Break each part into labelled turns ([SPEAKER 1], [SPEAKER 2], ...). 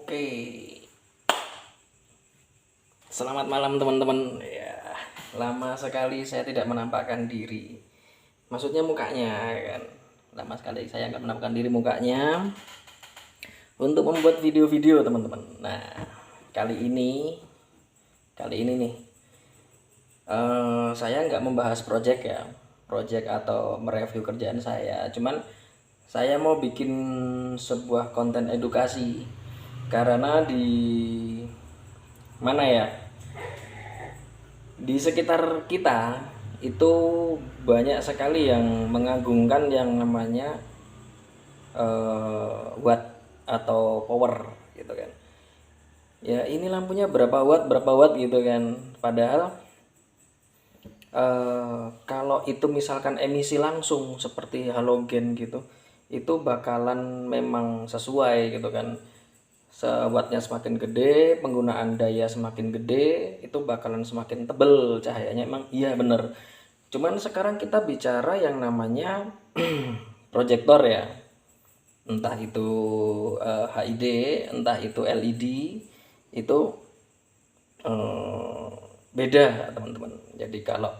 [SPEAKER 1] Oke, selamat malam teman-teman. Ya, lama sekali saya tidak menampakkan diri. Maksudnya mukanya kan. Lama sekali saya nggak menampakkan diri mukanya untuk membuat video-video teman-teman. Nah, kali ini nih, saya nggak membahas project ya, project atau mereview kerjaan saya. Cuman saya mau bikin sebuah konten edukasi karena di mana ya, di sekitar kita itu banyak sekali yang mengagungkan yang namanya watt atau power gitu kan. Ya ini lampunya berapa watt gitu kan. Padahal kalau itu misalkan emisi langsung seperti halogen gitu, itu bakalan memang sesuai gitu kan. Wattnya semakin gede, penggunaan daya semakin gede, itu bakalan semakin tebel cahayanya. Emang iya bener. Cuman sekarang kita bicara yang namanya proyektor ya, entah itu HID, entah itu LED, itu beda teman-teman. Jadi kalau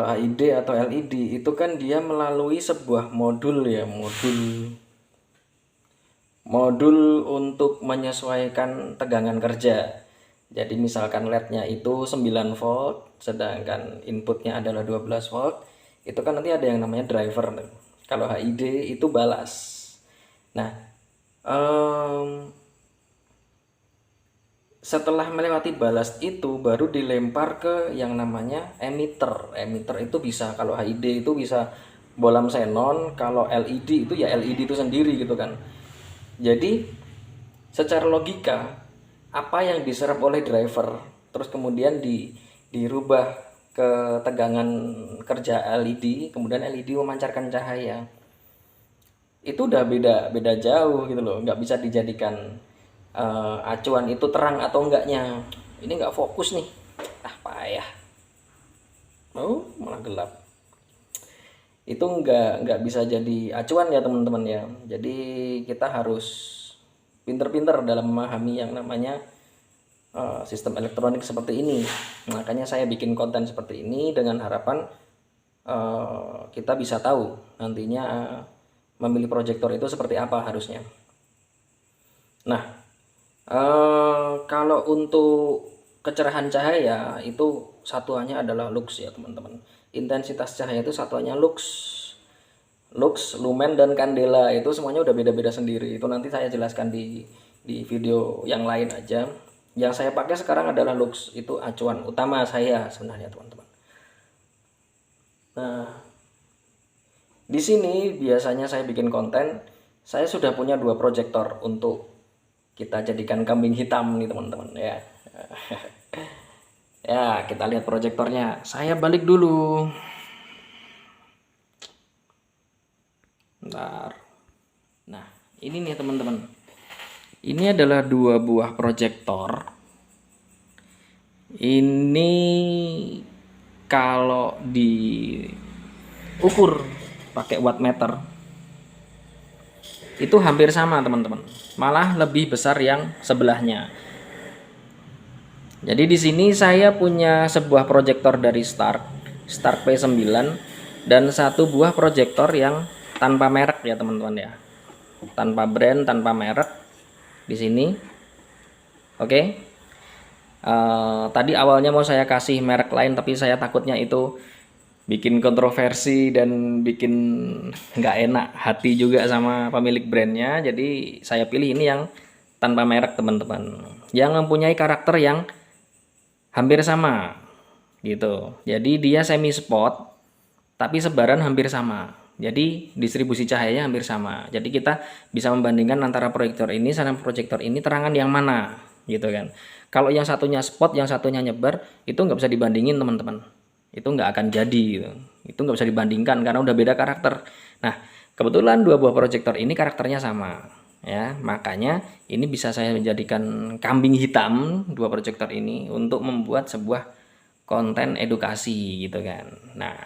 [SPEAKER 1] HID atau LED itu kan dia melalui sebuah modul ya, modul untuk menyesuaikan tegangan kerja. Jadi misalkan LED-nya itu 9 volt, sedangkan inputnya adalah 12 volt, itu kan nanti ada yang namanya driver. Kalau HID itu balas. Nah, setelah melewati balas itu baru dilempar ke yang namanya emitter. Emitter itu bisa, kalau HID itu bisa bohlam xenon, kalau LED itu ya LED itu sendiri gitu kan. Jadi secara logika apa yang diserap oleh driver terus kemudian dirubah ke tegangan kerja LED, kemudian LED memancarkan cahaya, itu udah beda jauh gitu loh. Nggak bisa dijadikan acuan itu terang atau enggaknya. Ini nggak fokus nih, payah. Malah gelap. Itu nggak bisa jadi acuan ya teman-teman ya. Jadi kita harus pinter-pinter dalam memahami yang namanya sistem elektronik seperti ini. Makanya saya bikin konten seperti ini dengan harapan kita bisa tahu nantinya memilih proyektor itu seperti apa harusnya. Nah, kalau untuk kecerahan cahaya itu satuannya adalah lux ya teman-teman. Intensitas cahaya itu satuannya lux. Lux, lumen, dan kandela itu semuanya udah beda-beda sendiri. Itu nanti saya jelaskan di video yang lain aja. Yang saya pakai sekarang adalah lux, itu acuan utama saya sebenarnya teman-teman. Nah, di sini biasanya saya bikin konten, saya sudah punya 2 proyektor untuk kita jadikan kambing hitam nih teman-teman ya. Ya, kita lihat proyektornya. Saya balik dulu. Bentar. Nah, ini nih teman-teman. Ini adalah 2 buah proyektor. Ini kalau diukur pakai wattmeter itu hampir sama teman-teman. Malah lebih besar yang sebelahnya. Jadi di sini saya punya sebuah proyektor dari Stark P9 dan 1 buah proyektor yang tanpa merek ya teman-teman ya. Tanpa brand, tanpa merek di sini. Oke. Tadi awalnya mau saya kasih merek lain tapi saya takutnya itu bikin kontroversi dan bikin nggak enak hati juga sama pemilik brandnya. Jadi saya pilih ini yang tanpa merek teman-teman, yang mempunyai karakter yang hampir sama gitu. Jadi dia semi spot tapi sebaran hampir sama. Jadi distribusi cahayanya hampir sama. Jadi kita bisa membandingkan antara proyektor ini sama proyektor ini terangan yang mana gitu kan. Kalau yang satunya spot, yang satunya nyebar, itu nggak bisa dibandingin teman-teman. Itu nggak akan jadi gitu. Itu nggak bisa dibandingkan karena udah beda karakter. Nah, kebetulan 2 buah proyektor ini karakternya sama ya, makanya ini bisa saya menjadikan kambing hitam 2 proyektor ini untuk membuat sebuah konten edukasi gitu kan. Nah,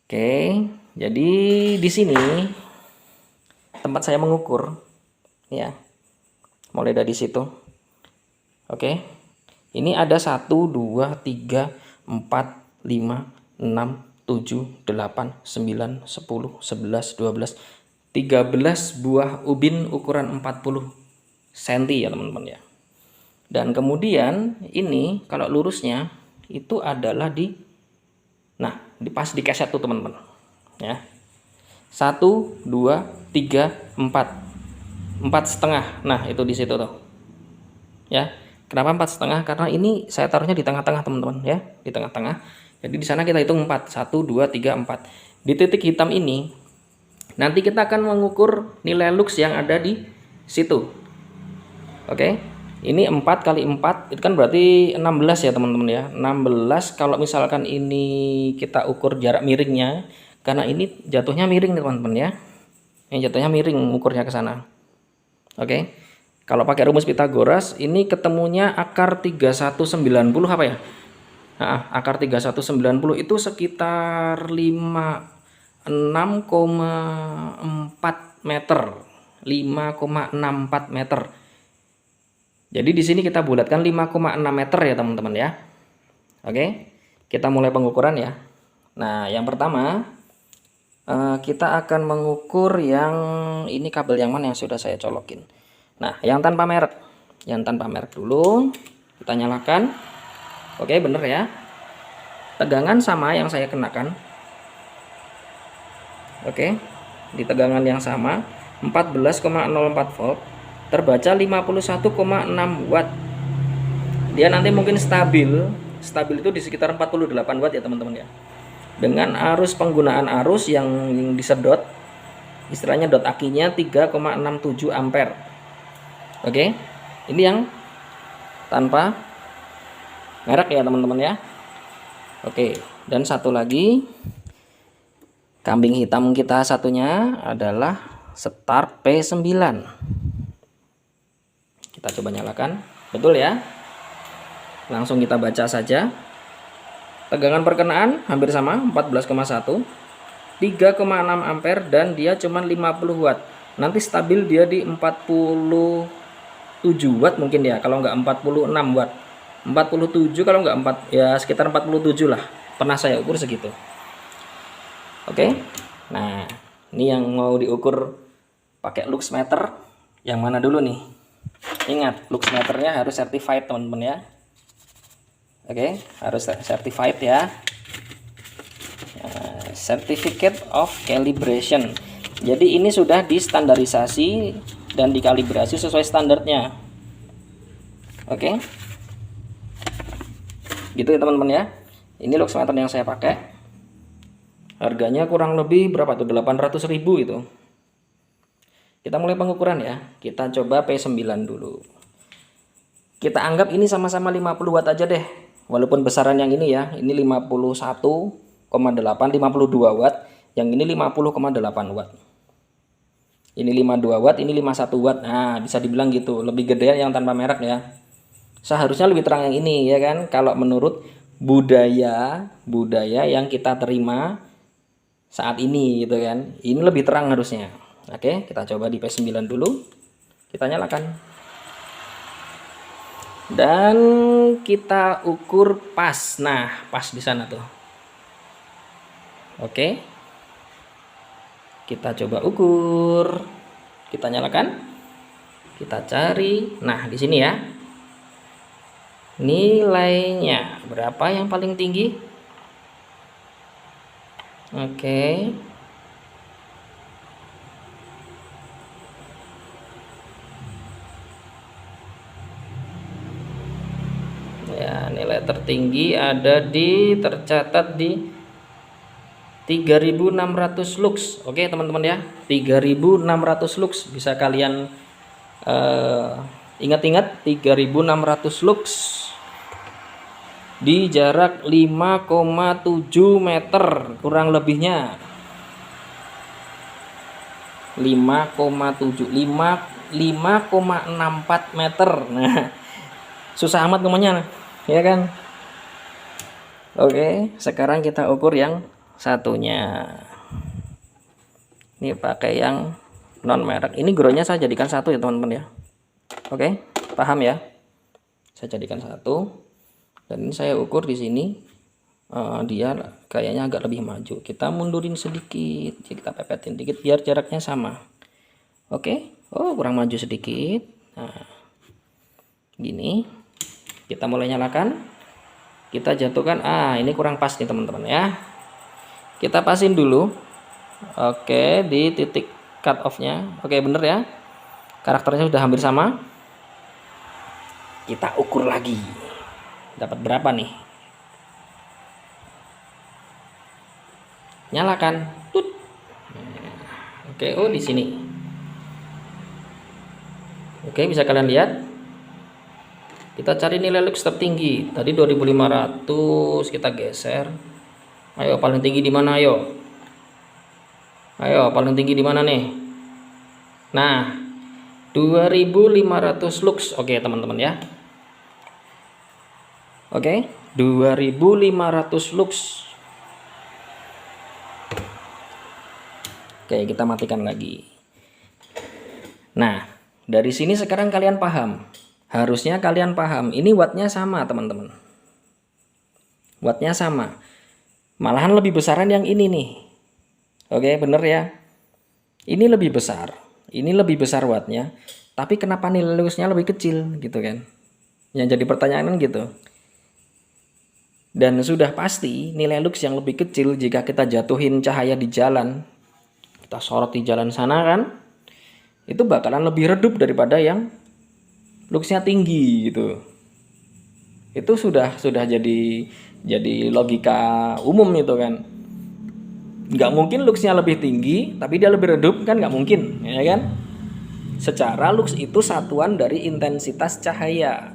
[SPEAKER 1] oke, jadi di sini tempat saya mengukur ya. Mulai dari situ. Oke. Ini ada 1 2 3 4 5 6 7 8 9 10 11 12 13 buah ubin ukuran 40 cm ya teman-teman ya. Dan kemudian ini kalau lurusnya itu adalah pas di keset tuh teman-teman ya. 1 2 3 4 setengah. Nah itu di situ tuh ya. Kenapa 4 setengah? Karena ini saya taruhnya di tengah-tengah teman-teman ya, di tengah-tengah. Jadi di sana kita hitung 4, 1 2 3 4. Di titik hitam ini nanti kita akan mengukur nilai lux yang ada di situ. Oke. Ini 4 kali 4 itu kan berarti 16 ya teman-teman ya. 16 kalau misalkan ini kita ukur jarak miringnya, karena ini jatuhnya miring nih teman-teman ya. Yang jatuhnya miring ukurnya ke sana. Oke. Kalau pakai rumus Pitagoras ini ketemunya akar 3190 apa ya? Nah, akar 3190 itu sekitar 56,4 meter. 5,64 meter. Jadi di sini kita bulatkan 5,6 meter ya teman-teman ya. Oke. Kita mulai pengukuran ya. Nah, yang pertama kita akan mengukur yang ini kabel yang mana yang sudah saya colokin. Nah, yang tanpa merek. Yang tanpa merek dulu. Kita nyalakan. Oke, bener ya. Tegangan sama yang saya kenakan. Oke. Di tegangan yang sama 14,04 volt. Terbaca 51,6 watt. Dia nanti mungkin stabil. Stabil itu di sekitar 48 watt ya teman-teman ya. Dengan arus penggunaan arus yang disedot. Istilahnya dot akinya 3,67 ampere. Oke, ini yang tanpa merek ya teman-teman ya. Oke, dan satu lagi kambing hitam kita satunya adalah Start P9. Kita coba nyalakan, betul ya. Langsung kita baca saja. Tegangan perkenaan hampir sama 14,1, 3,6 ampere dan dia cuma 50 watt. Nanti stabil dia di 47 watt mungkin ya, kalau nggak 46 watt. 47 kalau nggak 4 ya sekitar 47 lah. Pernah saya ukur segitu. Oke. Nah, ini yang mau diukur pakai lux meter. Yang mana dulu nih? Ingat, lux meternya harus certified teman-teman ya. Oke, harus certified ya. Certificate of Calibration. Jadi ini sudah distandarisasi dan dikalibrasi sesuai standarnya. Oke. Gitu ya teman-teman ya. Ini lux meter yang saya pakai. Harganya kurang lebih berapa tuh? 800.000 itu. Kita mulai pengukuran ya. Kita coba P9 dulu. Kita anggap ini sama-sama 50 watt aja deh. Walaupun besaran yang ini ya, ini 51,8, 52 watt. Yang ini 50,8 watt. Ini 52 watt, ini 51 watt. Nah, bisa dibilang gitu. Lebih gede yang tanpa merek ya. Seharusnya lebih terang yang ini ya kan. Kalau menurut budaya yang kita terima saat ini gitu kan. Ini lebih terang harusnya. Oke, kita coba di P9 dulu. Kita nyalakan. Dan kita ukur pas. Nah, pas di sana tuh. Oke. Kita coba ukur. Kita nyalakan. Kita cari. Nah, di sini ya. Nilainya berapa yang paling tinggi? Oke. Ya, nilai tertinggi ada tercatat di 3600 lux. Oke, teman-teman ya. 3600 lux bisa kalian ingat-ingat 3600 lux di jarak 5,7 meter kurang lebihnya. 5,64 meter. Nah, susah amat ngomongnya ya kan. Oke, sekarang kita ukur yang satunya. Ini pakai yang non merek. Ini groundnya saya jadikan satu ya teman-teman ya. Oke, paham ya? Saya jadikan satu, dan ini saya ukur di sini. Dia kayaknya agak lebih maju. Kita mundurin sedikit, ya, kita pepetin dikit biar jaraknya sama. Oke, oh kurang maju sedikit. Nah, gini. Kita mulai nyalakan. Kita jatuhkan. Ini kurang pas nih teman-teman ya. Kita pasin dulu. Oke, di titik cut off-nya. Oke, bener ya. Karakternya sudah hampir sama. Kita ukur lagi. Dapat berapa nih? Nyalakan. Tut. Oke, oh di sini. Oke, bisa kalian lihat. Kita cari nilai lux tertinggi. Tadi 2500, kita geser. Ayo, paling tinggi di mana, ayo? Ayo, paling tinggi di mana nih? Nah, 2500 lux. Oke, teman-teman ya. Oke, 2500 lux. Oke, kita matikan lagi. Nah, dari sini sekarang kalian paham. Harusnya kalian paham. Ini wattnya sama, teman-teman. Wattnya sama. Malahan lebih besaran yang ini nih. Oke, bener ya. Ini lebih besar. Ini lebih besar wattnya. Tapi kenapa nilai luxnya lebih kecil gitu kan? Yang jadi pertanyaan gitu. Dan sudah pasti nilai lux yang lebih kecil jika kita jatuhin cahaya di jalan. Kita sorot di jalan sana kan, itu bakalan lebih redup daripada yang luxnya tinggi gitu. Itu sudah jadi logika umum itu kan. Nggak mungkin luxnya lebih tinggi tapi dia lebih redup, kan nggak mungkin ya kan. Secara lux itu satuan dari intensitas cahaya.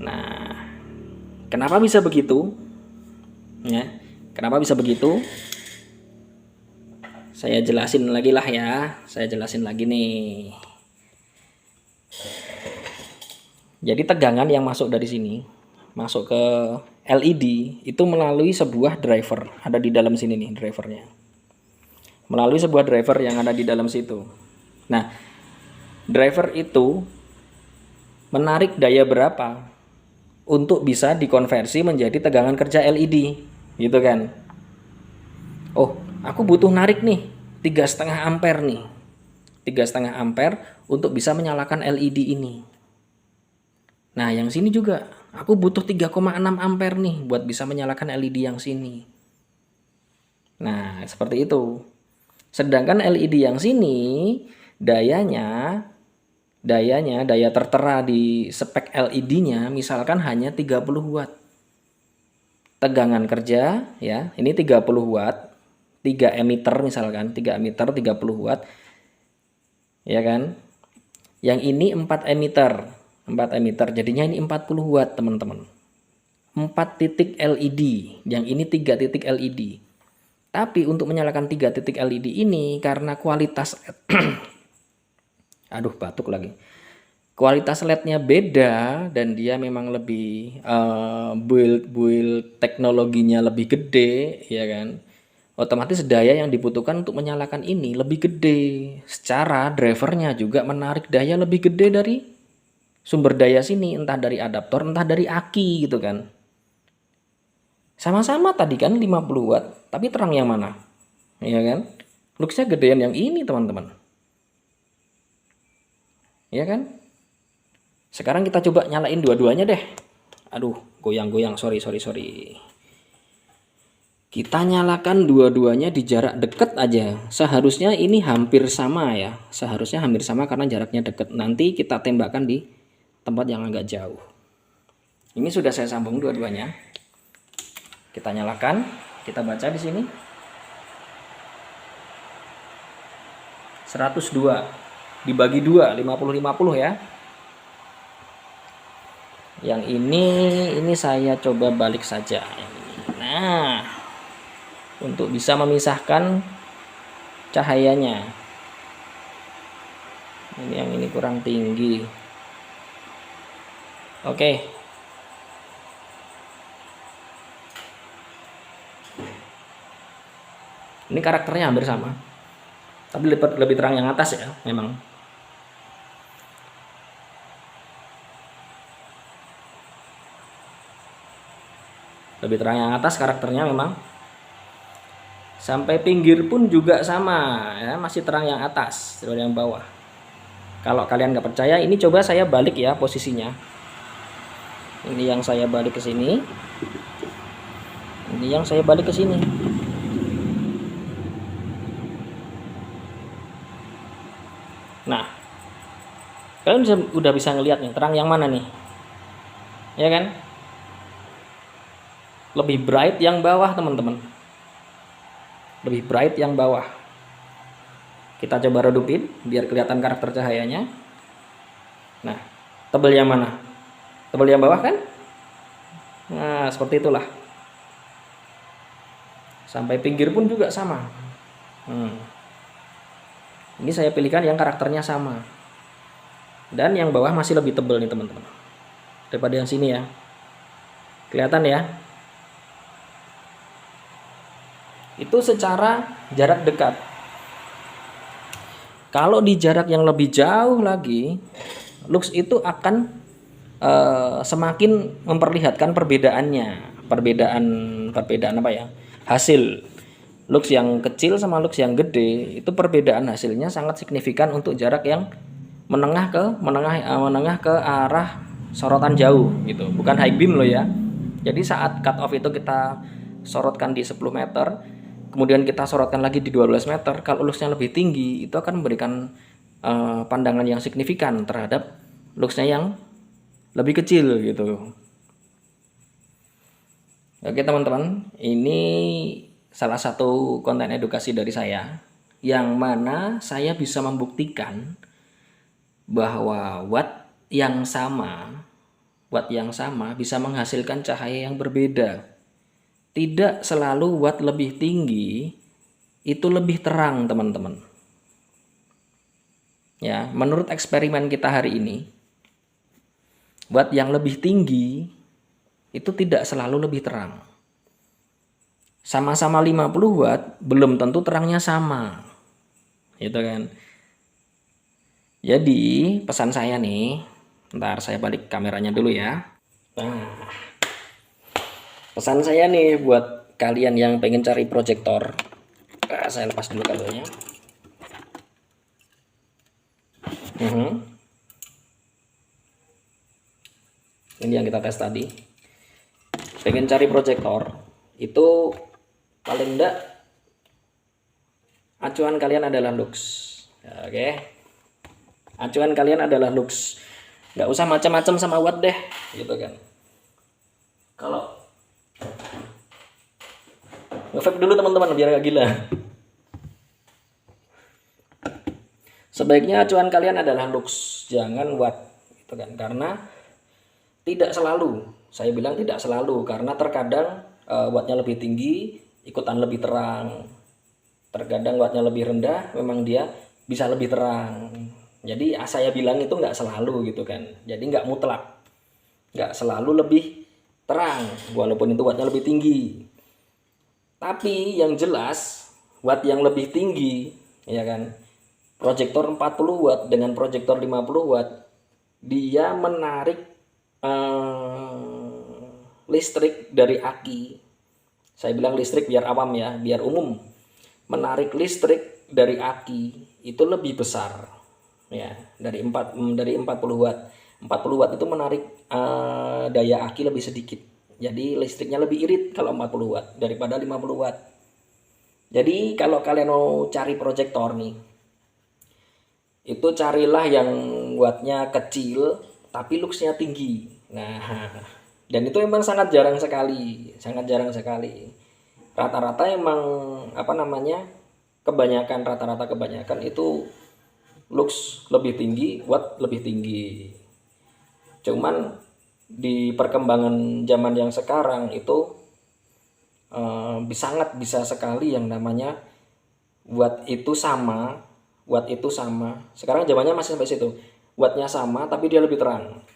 [SPEAKER 1] Nah, kenapa bisa begitu ya? Kenapa bisa begitu? Saya jelasin lagi lah ya. Saya jelasin lagi nih. Jadi tegangan yang masuk dari sini, masuk ke LED itu melalui sebuah driver. Ada di dalam sini nih drivernya. Melalui sebuah driver yang ada di dalam situ. Nah, driver itu menarik daya berapa untuk bisa dikonversi menjadi tegangan kerja LED, gitu kan? Oh, aku butuh narik nih 3,5 ampere nih. 3,5 ampere untuk bisa menyalakan LED ini. Nah, yang sini juga aku butuh 3,6 ampere nih buat bisa menyalakan LED yang sini. Nah, seperti itu. Sedangkan LED yang sini daya tertera di spek LED-nya misalkan hanya 30 watt. Tegangan kerja ya, ini 30 watt. 3 emitter misalkan, 3 emitter 30 watt. Ya kan? Yang ini 4 emitter. 4 emitter jadinya ini 40 watt, teman-teman. 4 titik LED, yang ini 3 titik LED. Tapi untuk menyalakan 3 titik LED ini karena kualitas aduh, batuk lagi. Kualitas LED-nya beda dan dia memang lebih build teknologinya lebih gede, ya kan? Otomatis daya yang dibutuhkan untuk menyalakan ini lebih gede. Secara drivernya juga menarik daya lebih gede dari sumber daya sini, entah dari adaptor, entah dari aki gitu kan. Sama-sama tadi kan 50 watt, tapi terang yang mana? Ya kan? Luxnya gedean yang ini, teman-teman. Ya kan? Sekarang kita coba nyalain dua-duanya deh. Aduh, goyang-goyang, sorry. Kita nyalakan dua-duanya di jarak dekat aja. Seharusnya ini hampir sama ya. Seharusnya hampir sama karena jaraknya dekat. Nanti kita tembakkan di tempat yang agak jauh. Ini sudah saya sambung dua-duanya. Kita nyalakan, kita baca di sini. 102 dibagi 2, 50-50 ya. Yang ini saya coba balik saja. Nah, untuk bisa memisahkan cahayanya. Ini yang ini kurang tinggi. Oke. Ini karakternya hampir sama. Tapi lebih terang yang atas ya memang. Lebih terang yang atas karakternya memang. Sampai pinggir pun juga sama ya, masih terang yang atas daripada yang bawah. Kalau kalian nggak percaya, ini coba saya balik ya posisinya. Ini yang saya balik ke sini. Ini yang saya balik ke sini. Nah, kalian udah bisa ngelihat nih terang yang mana nih, ya kan? Lebih bright yang bawah teman-teman, lebih bright yang bawah. Kita coba redupin biar kelihatan karakter cahayanya. Nah, tebal yang mana? Tebal yang bawah kan? Nah, seperti itulah. Sampai pinggir pun juga sama. Ini saya pilihkan yang karakternya sama. Dan yang bawah masih lebih tebal nih teman-teman, daripada yang sini ya. Kelihatan ya? Itu secara jarak dekat. Kalau di jarak yang lebih jauh lagi, lux itu akan semakin memperlihatkan perbedaannya. Perbedaan apa ya? Hasil lux yang kecil sama lux yang gede itu perbedaan hasilnya sangat signifikan untuk jarak yang menengah ke arah sorotan jauh gitu, bukan high beam loh ya. Jadi saat cut off itu kita sorotkan di 10 meter, kemudian kita sorotkan lagi di 12 meter, kalau luxnya lebih tinggi itu akan memberikan pandangan yang signifikan terhadap luxnya yang lebih kecil gitu. Oke teman-teman, ini salah satu konten edukasi dari saya, yang mana saya bisa membuktikan bahwa watt yang sama bisa menghasilkan cahaya yang berbeda. Tidak selalu watt lebih tinggi itu lebih terang teman-teman. Ya, menurut eksperimen kita hari ini, watt yang lebih tinggi itu tidak selalu lebih terang. Sama-sama 50 watt belum tentu terangnya sama. Gitu kan. Jadi pesan saya nih, ntar saya balik kameranya dulu ya. Nah, pesan saya nih buat kalian yang pengen cari proyektor, saya lepas dulu kabelnya. Ini yang kita tes tadi. Pengen cari proyektor itu paling enggak acuan kalian adalah lux. Oke. Acuan kalian adalah lux, nggak usah macam-macam sama watt deh, gitu kan. Kalau nge-vape dulu teman-teman biar gak gila. Sebaiknya acuan kalian adalah lux, jangan watt, gitu kan. Karena tidak selalu, saya bilang tidak selalu, karena terkadang wattnya lebih tinggi, ikutan lebih terang. Terkadang wattnya lebih rendah, memang dia bisa lebih terang. Jadi saya bilang itu nggak selalu gitu kan. Jadi nggak mutlak, nggak selalu lebih terang walaupun itu wattnya lebih tinggi. Tapi yang jelas watt yang lebih tinggi, ya kan, proyektor 40 watt dengan proyektor 50 watt, dia menarik listrik dari aki. Saya bilang listrik biar awam ya, biar umum. Menarik listrik dari aki itu lebih besar. Ya, dari 40 watt. 40 watt itu menarik daya aki lebih sedikit. Jadi listriknya lebih irit kalau 40 watt daripada 50 watt. Jadi kalau kalian mau cari proyektor nih, itu carilah yang wattnya kecil tapi luxnya tinggi. Nah, dan itu memang sangat jarang sekali. Rata-rata emang kebanyakan itu lux lebih tinggi, watt lebih tinggi. Cuman di perkembangan zaman yang sekarang itu sangat bisa sekali yang namanya watt itu sama. Sekarang zamannya masih sampai situ. Wattnya sama tapi dia lebih terang.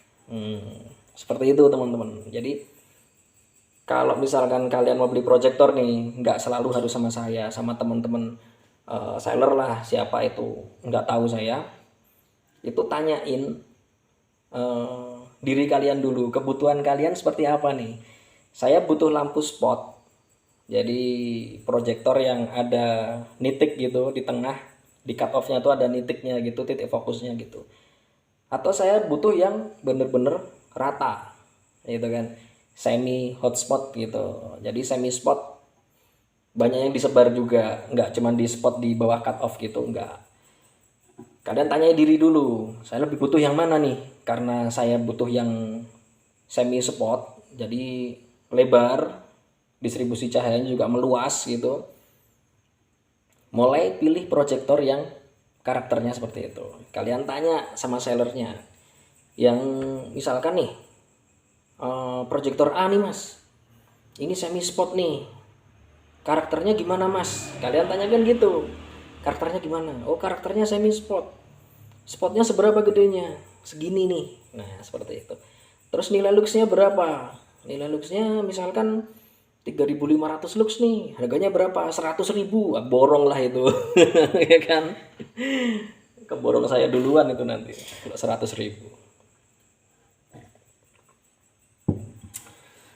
[SPEAKER 1] Seperti itu teman-teman. Jadi kalau misalkan kalian mau beli proyektor nih, nggak selalu harus sama saya, sama teman-teman seller lah, siapa itu nggak tahu saya, itu tanyain diri kalian dulu, kebutuhan kalian seperti apa nih. Saya butuh lampu spot, jadi proyektor yang ada nitik gitu di tengah, di cut off-nya tuh ada nitiknya gitu, titik fokusnya gitu. Atau saya butuh yang bener-bener rata gitu kan, semi hotspot gitu. Jadi semi spot banyak yang disebar juga, nggak cuma di spot di bawah cut off gitu, nggak. Kalian tanya diri dulu, saya lebih butuh yang mana nih? Karena saya butuh yang semi spot, jadi lebar, distribusi cahayanya juga meluas gitu. Mulai pilih proyektor yang karakternya seperti itu. Kalian tanya sama sellernya, yang misalkan nih proyektor A nih mas, ini semi spot nih, karakternya gimana mas? Kalian tanyakan gitu, karakternya gimana? Oh karakternya semi spot, spotnya seberapa gedenya? Segini nih. Nah seperti itu. Terus nilai luxnya berapa? Nilai luxnya misalkan 3.500 lux nih, harganya berapa? 100.000. Borong lah itu. Ya kan, keborong saya duluan itu nanti 100.000.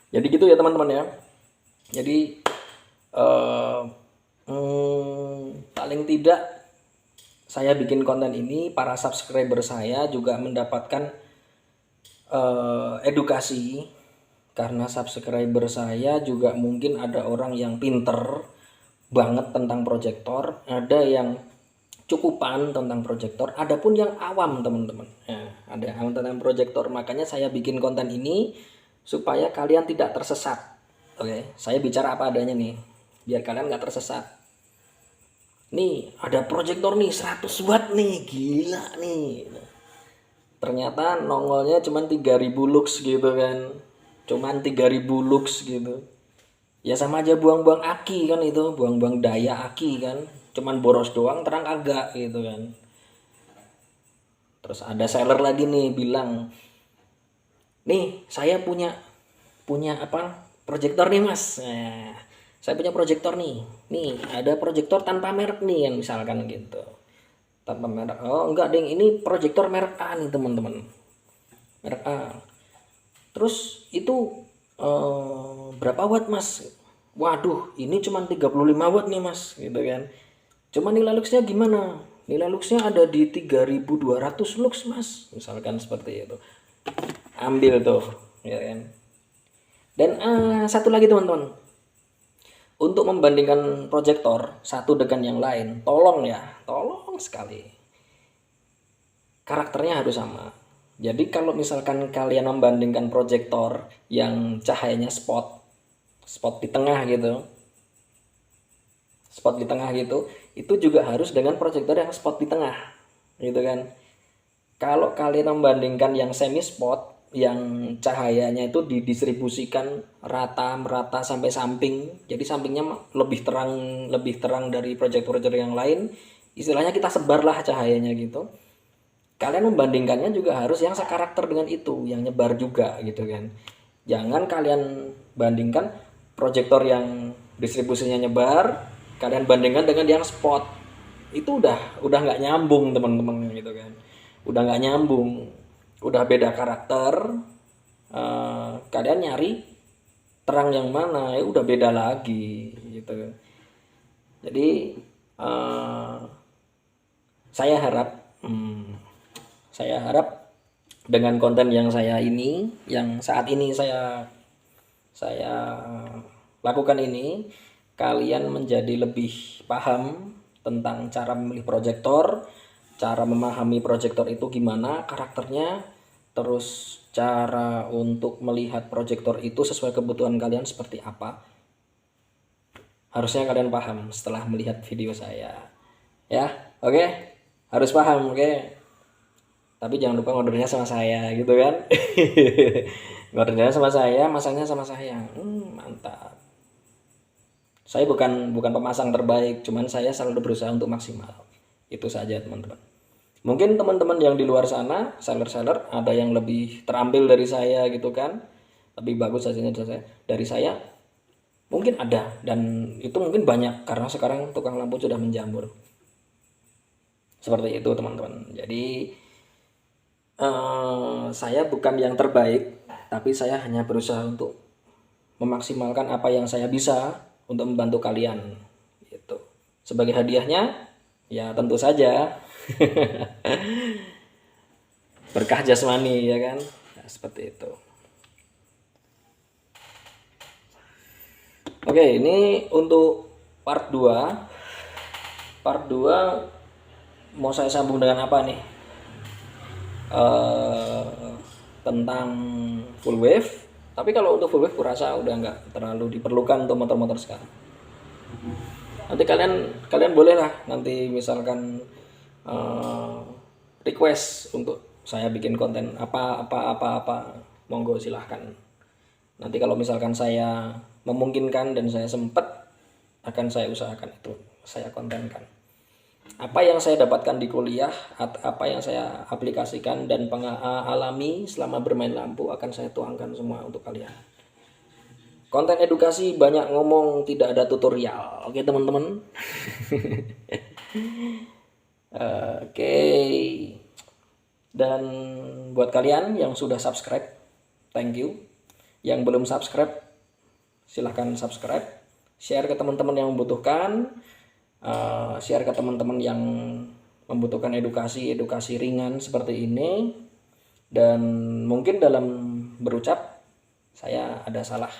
[SPEAKER 1] Jadi gitu ya teman-teman ya. Jadi paling tidak saya bikin konten ini, para subscriber saya juga mendapatkan edukasi, karena subscriber saya juga mungkin ada orang yang pinter banget tentang proyektor, ada yang cukupan tentang proyektor, ada pun yang awam teman-teman. Nah, ada yang awam tentang proyektor, makanya saya bikin konten ini supaya kalian tidak tersesat. Oke, saya bicara apa adanya nih, biar kalian nggak tersesat. Nih ada proyektor nih 100 watt nih, gila nih. Ternyata nongolnya cuma 3.000 lux gitu kan, cuman 3.000 lux gitu. Ya sama aja buang-buang aki kan, itu buang-buang daya aki kan, cuman boros doang, terang agak gitu kan. Terus ada seller lagi nih bilang, nih saya punya apa, proyektor nih mas. Nah, saya punya proyektor nih ada proyektor tanpa merek nih, yang misalkan gitu, tanpa merek. Oh enggak ding, ini proyektor merek A nih teman-teman, merek A. Terus itu berapa watt mas? Waduh ini cuma 35 watt nih mas gitu kan. Cuma nilai luxnya gimana? Nilai luxnya ada di 3.200 lux mas, misalkan seperti itu. Ambil tuh ya kan. Dan satu lagi teman-teman, untuk membandingkan proyektor satu dengan yang lain, tolong sekali, karakternya harus sama. Jadi kalau misalkan kalian membandingkan proyektor yang cahayanya spot di tengah gitu, itu juga harus dengan proyektor yang spot di tengah gitu kan. Kalau kalian membandingkan yang semi spot, yang cahayanya itu didistribusikan merata sampai samping, jadi sampingnya lebih terang dari proyektor yang lain, istilahnya kita sebarlah cahayanya gitu. Kalian membandingkannya juga harus yang sekarakter dengan itu, yang nyebar juga gitu kan. Jangan kalian bandingkan proyektor yang distribusinya nyebar, kalian bandingkan dengan yang spot. Itu udah nggak nyambung teman-teman gitu kan. Udah nggak nyambung, udah beda karakter. Kalian nyari terang yang mana, ya udah beda lagi gitu. Jadi saya harap dengan konten yang saat ini saya lakukan ini, kalian menjadi lebih paham tentang cara memilih proyektor, cara memahami proyektor itu gimana karakternya, terus cara untuk melihat proyektor itu sesuai kebutuhan kalian seperti apa. Harusnya kalian paham setelah melihat video saya. Ya, oke? Harus paham, oke? Tapi jangan lupa ngordernya sama saya gitu kan. Ngordernya sama saya, masangnya sama saya. Mantap. Saya bukan pemasang terbaik, cuman saya selalu berusaha untuk maksimal. Itu saja teman-teman. Mungkin teman-teman yang di luar sana, seller ada yang lebih terambil dari saya gitu kan, lebih bagus hasilnya dari saya, mungkin ada, dan itu mungkin banyak karena sekarang tukang lampu sudah menjamur. Seperti itu teman-teman. Jadi saya bukan yang terbaik, tapi saya hanya berusaha untuk memaksimalkan apa yang saya bisa untuk membantu kalian gitu. Sebagai hadiahnya ya tentu saja berkah jasmani ya kan. Nah, seperti itu. Oke, ini untuk part 2. Part 2 mau saya sambung dengan apa nih? Tentang full wave. Tapi kalau untuk full wave kurasa udah nggak terlalu diperlukan untuk motor-motor sekarang. Nanti kalian boleh lah nanti misalkan request untuk saya bikin konten apa, monggo silahkan. Nanti kalau misalkan saya memungkinkan dan saya sempat, akan saya usahakan itu saya kontenkan. Apa yang saya dapatkan di kuliah, apa yang saya aplikasikan dan alami selama bermain lampu akan saya tuangkan semua untuk kalian. Konten edukasi banyak ngomong, tidak ada tutorial. Oke teman-teman. Oke. Dan buat kalian yang sudah subscribe, thank you. Yang belum subscribe, silahkan subscribe. Share ke teman-teman yang membutuhkan. Share ke teman-teman yang membutuhkan edukasi ringan seperti ini. Dan mungkin dalam berucap saya ada salah,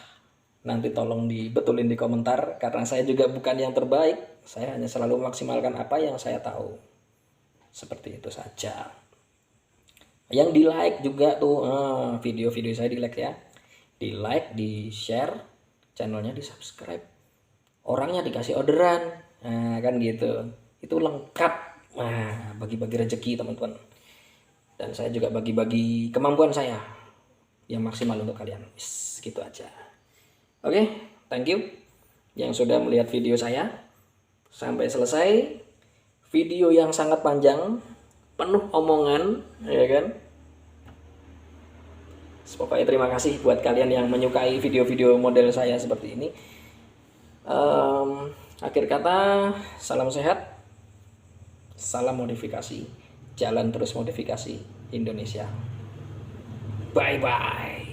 [SPEAKER 1] nanti tolong dibetulin di komentar, karena saya juga bukan yang terbaik. Saya hanya selalu memaksimalkan apa yang saya tahu. Seperti itu saja. Yang di like juga tuh video-video saya di like ya, di like, di share, channelnya di subscribe, orangnya dikasih orderan. Nah kan gitu, itu lengkap. Nah, bagi-bagi rezeki teman-teman. Dan saya juga bagi-bagi kemampuan saya yang maksimal untuk kalian. Gitu aja. Oke, thank you yang sudah melihat video saya sampai selesai. Video yang sangat panjang, penuh omongan, ya kan? Pokoknya terima kasih buat kalian yang menyukai video-video model saya seperti ini. Akhir kata, salam sehat, salam modifikasi, jalan terus modifikasi Indonesia. Bye-bye.